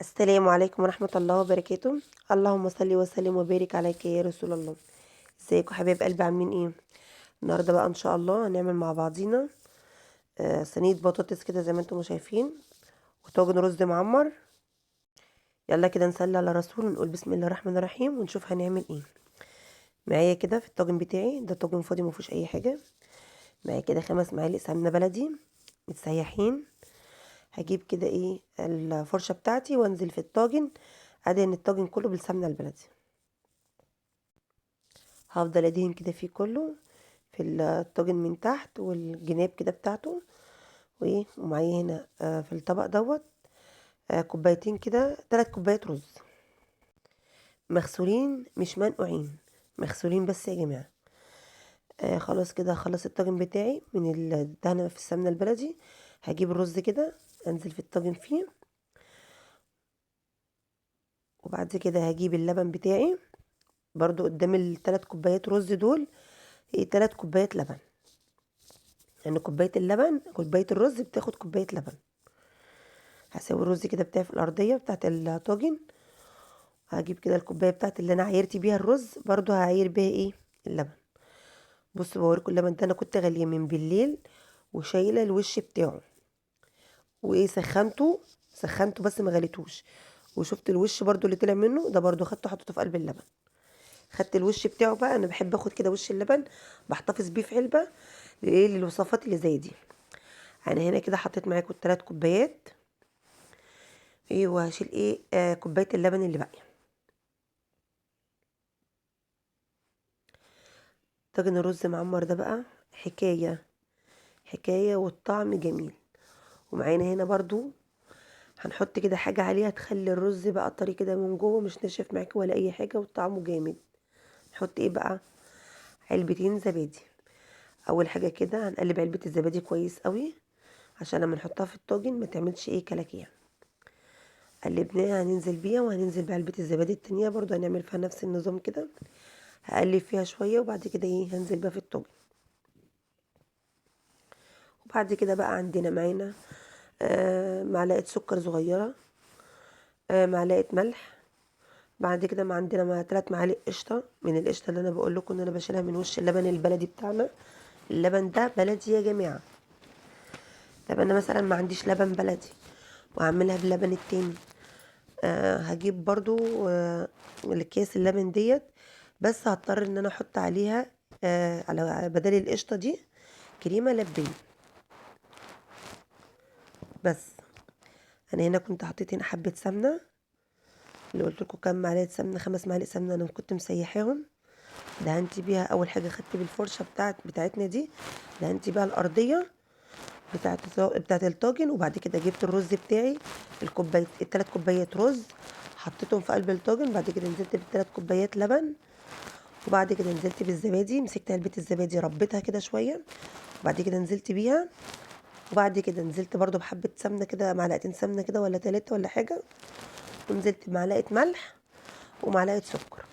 السلام عليكم ورحمة الله وبركاته. اللهم صل وسلم وبارك عليك يا رسول الله. ازيكم حبايب قلبي، عاملين ايه؟ النهارده بقى ان شاء الله هنعمل مع بعضينا صينية بطاطس كده زي ما انتم شايفين، وطاجن رز معمر. يلا كده نصلي على رسول ونقول بسم الله الرحمن الرحيم ونشوف هنعمل ايه. معايا كده في الطاجن بتاعي ده طاجن فاضي مفيهوش اي حاجة. معايا كده 5 معالق سمنة بلدي متسيحين. هجيب كده ايه الفرشة بتاعتي وانزل في الطاجن، ادهن الطاجن كله بالسمنة البلدي. هفضل ادهن كده فيه كله في الطاجن من تحت والجناب كده بتاعته. وايه ومعايا هنا في الطبق دوت كوبايتين كده 3 كوبايات رز مغسولين مش منقوعين، مغسولين بس يا جماعه. خلاص كده هخلص الطاجن بتاعي من الدهنه في السمنه البلدي. هجيب الرز كده انزل في الطاجن فيه، وبعد كده هجيب اللبن بتاعي برضو قدام ال3 كوبايات رز دول. ايه 3 كوبايات لبن، يعني كوبايه اللبن كوبايه الرز بتاخد كوبايه لبن. هسوي الرز كده بتاعي في الارضيه بتاعت الطاجن. هجيب كده الكوبايه بتاعت اللي انا عايرتي بيها الرز، برضو هعاير بيها ايه اللبن. بصوا بوريكم اللبن ده انا كنت غاليه من بالليل وشايله الوش بتاعه، وايه سخنته بس ما غليتوش. وشفت الوش برضو اللي طلع منه ده، برضو خدته حطيته في قلب اللبن. خدت الوش بتاعه بقى، انا بحب اخد كده وش اللبن بحتفظ بيه في علبه لايه للوصفات اللي زي دي. انا هنا كده حطيت معاكم ال3 كوبايات. ايه وهشيل ايه كوبايه اللبن اللي باقيه. طاجن الرز معمر ده بقى حكاية والطعم جميل. ومعانا هنا برضو هنحط كده حاجة عليها تخلي الرز بقى طري كده من جوه، مش ناشف معاكي ولا اي حاجة، وطعمه جامد. نحط ايه بقى؟ علبتين زبادي. اول حاجة كده هنقلب علبة الزبادي كويس قوي عشان لما نحطها في الطاجن ما تعملش ايه كلاكيع. قلبناها هننزل بيها، وهننزل بعلبة الزبادي التانية برضو هنعمل فيها نفس النظام كده. هقلب فيها شوية وبعد كده ايه هنزل بقى في الطاجن. وبعد كده بقى عندنا معانا معلقة سكر صغيرة، معلقة ملح. بعد كده ما عندنا 3 معالق قشطة من القشطة اللي انا بقول لكم ان انا بشيلها من وش اللبن البلدي بتاعنا. اللبن ده بلدي يا جماعة. طب انا مثلا ما عنديش لبن بلدي وهعملها باللبن التاني. هجيب برضو الكيس اللبن ديت، بس هضطر ان انا احط عليها على بدل القشطة دي كريمة لباني بس. انا هنا كنت حطيت هنا حبة سمنة، اللي قلت لكم كام معلقة سمنة، 5 معالق سمنة انا كنت مسيحاهم. دهنت بيها اول حاجة، خدت بالفرشة بتاعتنا دي دهنت بيها الارضية بتاعت الطاجن. وبعد كده جبت الرز بتاعي ال3 كوبايات رز، حطيتهم في قلب الطاجن. بعد كده نزلت ب3 كوبايات لبن، وبعد كده نزلت بالزبادي، مسكت علبة الزبادي ربيتها كده شوية، وبعد كده نزلت بيها. وبعد كده نزلت برضو بحبة سمنة كده، معلقتين سمنة كده ولا 3 ولا حاجة. ونزلت بمعلقة ملح ومعلقة سكر.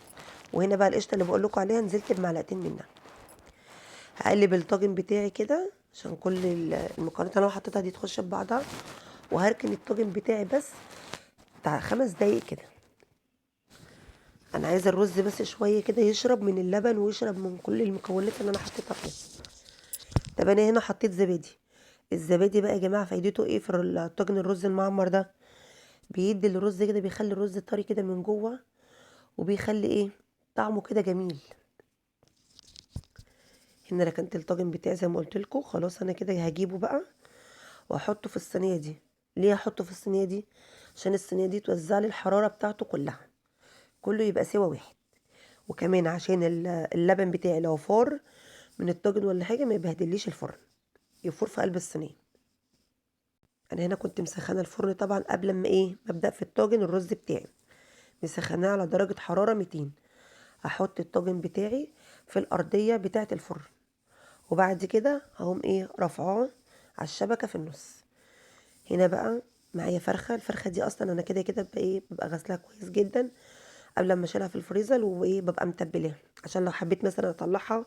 وهنا بقى القشطة اللي بقول لكم عليها نزلت بمعلقتين منها. هقلب الطاجن بتاعي كده عشان كل المكونات اللي انا حطيتها دي تخش في بعضها. وهركن الطاجن بتاعي بس بتاع 5 دقايق كده. انا عايزه الرز بس شويه كده يشرب من اللبن ويشرب من كل المكونات اللي انا حطيتها فيه. طب انا هنا حطيت زبادي. الزبادي بقى يا جماعه فايدته ايه في الطاجن الرز المعمر ده؟ بيدي الرز كده، بيخلي الرز طري كده من جوه، وبيخلي ايه طعمه كده جميل. هنا ركنت الطاجن بتاعي زي ما قلت لكم. خلاص انا كده هجيبه بقى واحطه في الصينيه دي. ليه احطه في الصينيه دي؟ عشان الصينيه دي توزع لي الحراره بتاعته كلها، كله يبقى سوا واحد. وكمان عشان اللبن بتاعي لو فار من الطاجن ولا حاجه ما يبهدليش الفرن، يفور في قلب الصينيه. انا هنا كنت مسخنه الفرن طبعا قبل ما ايه ما ابدا في الطاجن الرز بتاعي، مسخناه على درجه حراره 200. احط الطاجن بتاعي في الارضيه بتاعه الفرن، وبعد كده هقوم ايه رافعاه على الشبكه في النص. هنا بقى معايا فرخه. الفرخه دي اصلا انا كده كده ببقى غسلها كويس جدا قبل ما اشيلها في الفريزر، وايه ببقى متبلاها عشان لو حبيت مثلا اطلعها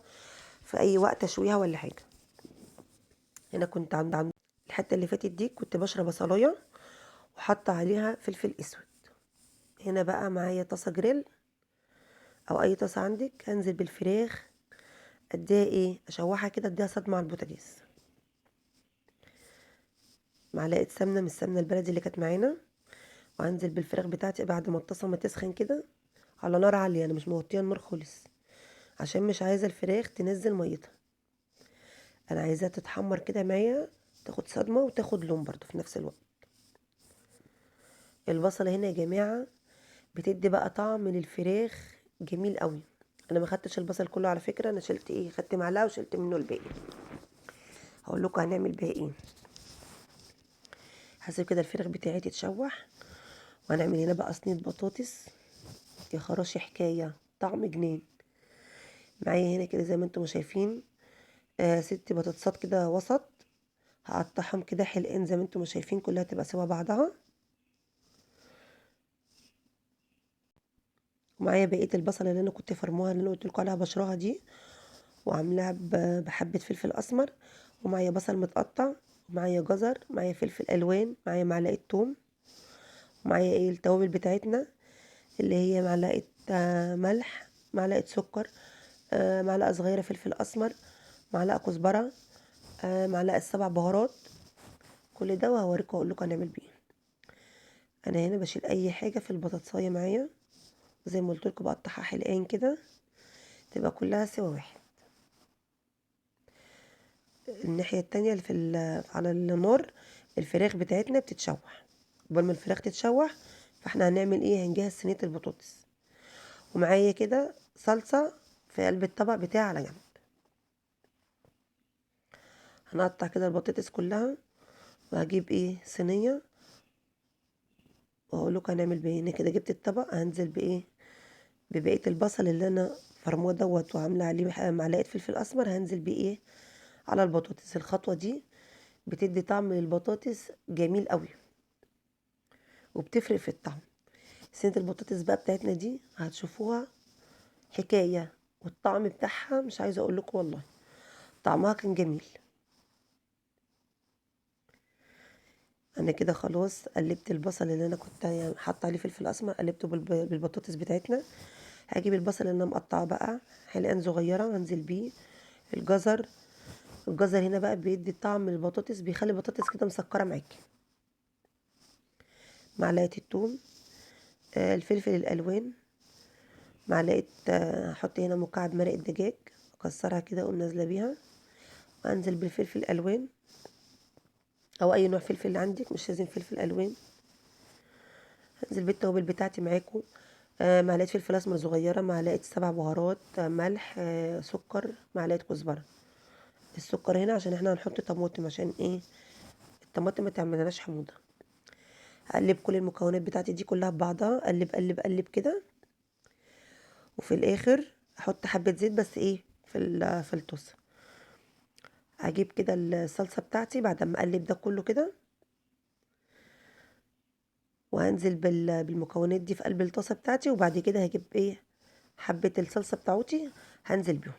في اي وقت اشويها ولا حاجه. هنا كنت عند الحته اللي فاتت دي كنت بشرب بصلايه وحاطه عليها فلفل اسود. هنا بقى معايا طاسه جريل او اي طاسه عندك، هنزل بالفراخ اديها ايه، اشوحها كده، اديها صدمه على البوتاجاز. معلقه سمنه من السمنه البلدي اللي كانت معانا، وهنزل بالفراخ بتاعتي بعد ما الطاسه ما تسخن كده على نار عاليه. انا مش موطيه النار خالص عشان مش عايزه الفراخ تنزل ميتها، انا عايزاها تتحمر كده معايا، تاخد صدمه وتاخد لون برضو في نفس الوقت. البصله هنا يا جماعه بتدي بقى طعم للفراخ جميل قوي. انا ما خدتش البصل كله على فكره، انا شلت ايه، خدت معلقه وشلت منه الباقي. هقول لكم هنعمل بيها ايه. هسيب كده الفراخ بتاعتي تتشوح، وهنعمل هنا بقى صينيه بطاطس يا خراشي حكايه، طعم جنين. معايا هنا كده زي ما انتم شايفين 6 بطاطسات كده وسط، هقطعهم كده حلقين زي ما انتم شايفين، كلها تبقى سوا بعضها. ومعايا بقيه البصله اللي انا كنت فرموها، اللي انا قلت لكم عليها بشرها دي، وعاملاها بحبه فلفل اسمر. ومعايا بصل متقطع، ومعايا جزر، معايا فلفل الوان، معايا معلقه توم، ومعايا ايه التوابل بتاعتنا اللي هي معلقه ملح، معلقه سكر، معلقه صغيره فلفل اسمر، معلقه كزبره، معلقه 7 بهارات. كل ده وهوريكم اقول لكم هنعمل بيه. انا هنا بشيل اي حاجه في البطاطسايه معايا، زي ما قلت لكم بقطعها حلقان كده تبقى كلها سوا واحد. الناحيه التانية اللي على النار الفراخ بتاعتنا بتتشوح. قبل ما الفراخ تتشوح فاحنا هنعمل ايه، هنجهز صينيه البطاطس. ومعايا كده صلصه في قلب الطبق بتاعي على جنب. هنقطع كده البطاطس كلها، وهجيب ايه صينيه، واقول لكم هنعمل بايه. هنا كده جبت الطبق، هنزل بايه، ببقيه البصل اللي انا فرموه دوت وعامله عليه معلقه فلفل اسمر، هنزل بيه ايه على البطاطس. الخطوه دي بتدي طعم للبطاطس جميل قوي، وبتفرق في الطعم. صينيه البطاطس بقى بتاعتنا دي هتشوفوها حكايه، والطعم بتاعها مش عايزه اقول لكم والله طعمها كان جميل. انا كده خلاص قلبت البصل اللي انا كنت يعني حاطه عليه فلفل اسمر، قلبته بالبطاطس بتاعتنا. هجيب البصل اللي انا مقطعه بقى حلقان صغيره وانزل بيه. الجزر، الجزر هنا بقى بيدي طعم البطاطس، بيخلي البطاطس كده مسكره معاكي. معلقه الثوم، الفلفل الالوان، معلقه هحط هنا مكعب مرق الدجاج، اكسرها كده اقوم نازله بيها. وانزل بالفلفل الالوان او اي نوع فلفل اللي عندك، مش لازم فلفل الوان. هنزل بالتوابل بتاعتي معاكم، معلقه فلفل اسمر صغيره، معلقه 7 بهارات، ملح، سكر، معلقه كزبره. السكر هنا عشان احنا هنحط طماطم، عشان ايه الطماطم ما تعملناش حموضه. هقلب كل المكونات بتاعتي دي كلها ببعضها، قلب قلب قلب كده. وفي الاخر احط حبه زيت بس ايه في الطاسه. هجيب كده الصلصه بتاعتي بعد ما اقلب ده كله كده، وهنزل بالمكونات دي في قلب الطاسه بتاعتي. وبعد كده هجيب ايه حبه الصلصه بتاعتي هنزل بيهم.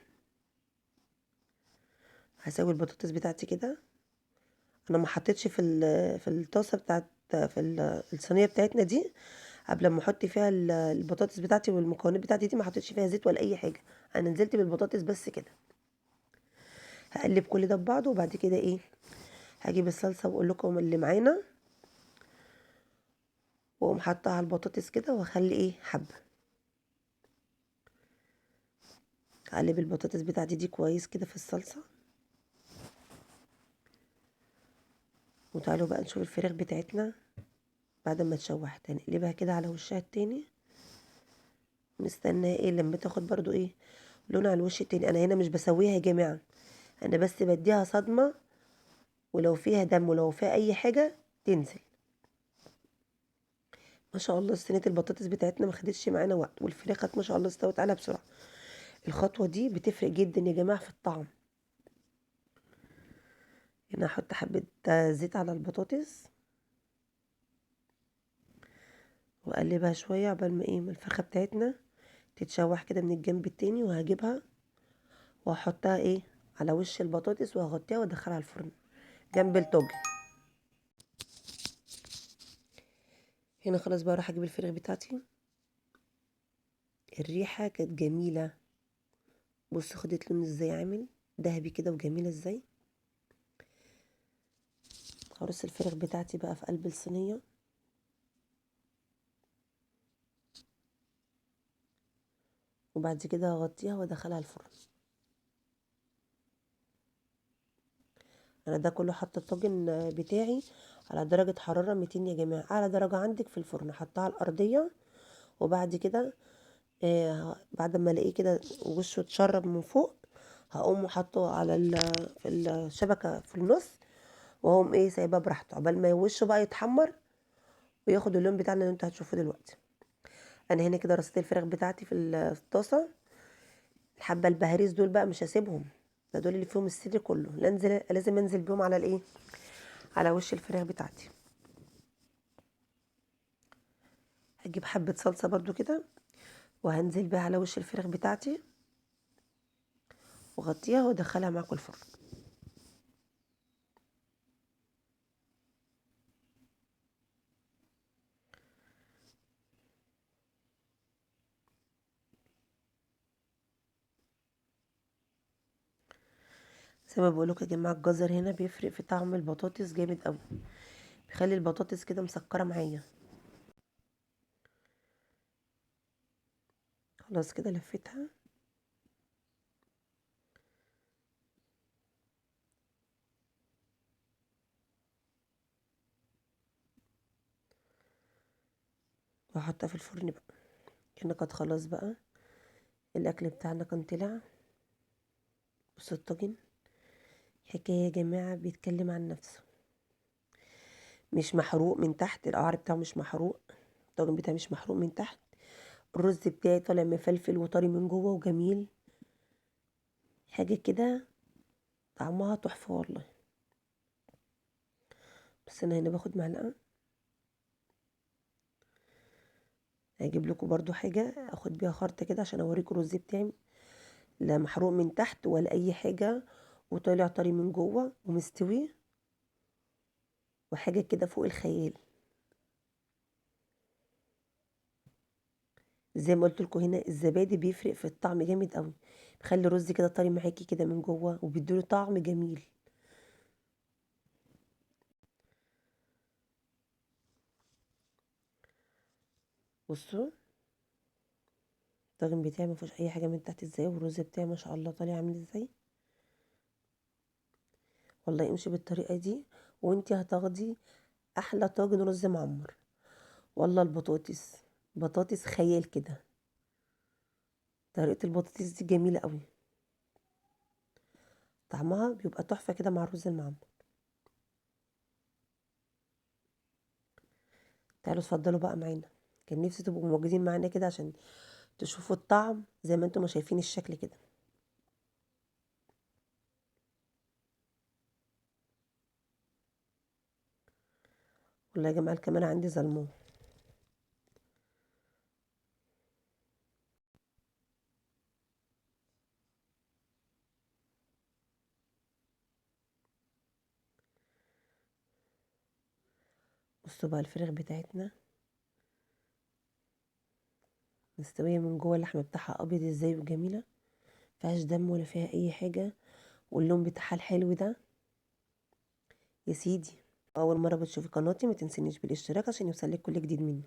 هسوي البطاطس بتاعتي كده. انا ما حطيتش في الطاسه بتاعت الصينيه بتاعتنا دي قبل ما احط فيها البطاطس بتاعتي والمكونات بتاعتي دي، ما حطيتش فيها زيت ولا اي حاجه، انا نزلت بالبطاطس بس كده. هقلب كل ده ببعضه، وبعد كده ايه هجيب الصلصه واقول لكم اللي معانا، واقوم حاطه على البطاطس كده، واخلي ايه حبه. هقلب البطاطس بتاعتي دي كويس كده في الصلصه. وتعالوا بقى نشوف الفراخ بتاعتنا بعد ما اتشوحت. هنقلبها كده على وشها التاني، نستناها ايه لما تاخد برضو ايه لون على الوش التاني. انا هنا مش بسويها يا جماعه، انا بس بديها صدمه، ولو فيها دم ولو فيها اي حاجه تنزل. ما شاء الله صينيه البطاطس بتاعتنا ما خدتش معانا وقت، والفراخ ما شاء الله استوت عليها بسرعه. الخطوه دي بتفرق جدا يا جماعه في الطعم. هنا احط حبه زيت على البطاطس، واقلبها شويه عقبال ما ايه ما الفرخه بتاعتنا تتشوح كده من الجنب التاني. وهجيبها واحطها ايه على وش البطاطس، وهغطيها وادخلها الفرن جنب الطاجن. هنا خلاص بقى راح اجيب الفراخ بتاعتي. الريحة كانت جميلة، بص خدت لون ازاي عامل ذهبي كده وجميلة ازاي. هرص الفراخ بتاعتي بقى في قلب الصينية، وبعد كده هغطيها وادخلها الفرن. انا ده كله حاطه الطاجن بتاعي على درجة حرارة 200 يا جماعة، اعلى درجة عندك في الفرن. حطها على الارضية، وبعد كده بعد ما الاقيه كده وشه اتشرب من فوق، هقوم حاطه على في الشبكة في النص، وهقوم سايباه براحته عقبال ما وشه بقى يتحمر وياخد اللون بتاعنا اللي انتوا هتشوفوه دلوقتي. انا هنا كده رصيت الفراخ بتاعتي في الطاسة. الحبة البهاريز دول بقى مش هسيبهم، ده دول اللي فيهم السر كله، لازم انزل بيهم على على وش الفراخ بتاعتي. هجيب حبة صلصة برضو كده وهنزل بيها على وش الفراخ بتاعتي واغطيها وادخلها معاكم الفرن. زي ما بقولك يا جماعة، الجزر هنا بيفرق في طعم البطاطس جامد قوي، بيخلي البطاطس كده مسكرة معايا. خلاص كده لفيتها. وهحطها في الفرن بقى. كده كانت خلاص بقى الاكل بتاعنا كان طلع. بصوا الطاجن حكاية يا جماعة، بيتكلم عن نفسه. مش محروق من تحت، القعر بتاعه مش محروق، الطاجن بتاعي مش محروق من تحت. الرز بتاعي طالع مفلفل وطري من جوه وجميل، حاجة كده طعمها تحفة والله. بس انا هنا باخد معلقة. هجيب لكم برضو حاجة اخد بيها خرطة كده عشان اوريكم الرز بتاعي لا محروق من تحت ولا اي حاجة، وطالع طري من جوه ومستوي، وحاجة كده فوق الخيال. زي ما قلت لكم هنا الزبادي بيفرق في الطعم جامد قوي، بيخلي الرز كده طري معاكي كده من جوه وبيديله طعم جميل. بصوا الطاجن بتاعي ما فيهوش اي حاجه من تحت ازاي، والرز بتاعي ما شاء الله طالع عامل ازاي. والله امشي بالطريقه دي وانتي هتاخدي احلى طاجن رز معمر. والله البطاطس بطاطس خيال كده، طريقه البطاطس دي جميله قوي، طعمها بيبقى تحفه كده مع الرز المعمر. تعالوا اتفضلوا بقى معانا، كان نفسي تبقوا موجودين معانا كده عشان تشوفوا الطعم زي ما انتم ما شايفين الشكل كده. والله يا جماعه الكاميرا عندي ظلمه. بصوا بقى الفراخ بتاعتنا مستويه من جوه، اللحمه بتاعها ابيض ازاي وجميله، مفيهاش دم ولا فيها اي حاجه، واللون بتاعها الحلو ده. يا سيدي، اول مره بتشوفي قناتي ما تنسينيش بالاشتراك عشان يوصلك كل جديد مني.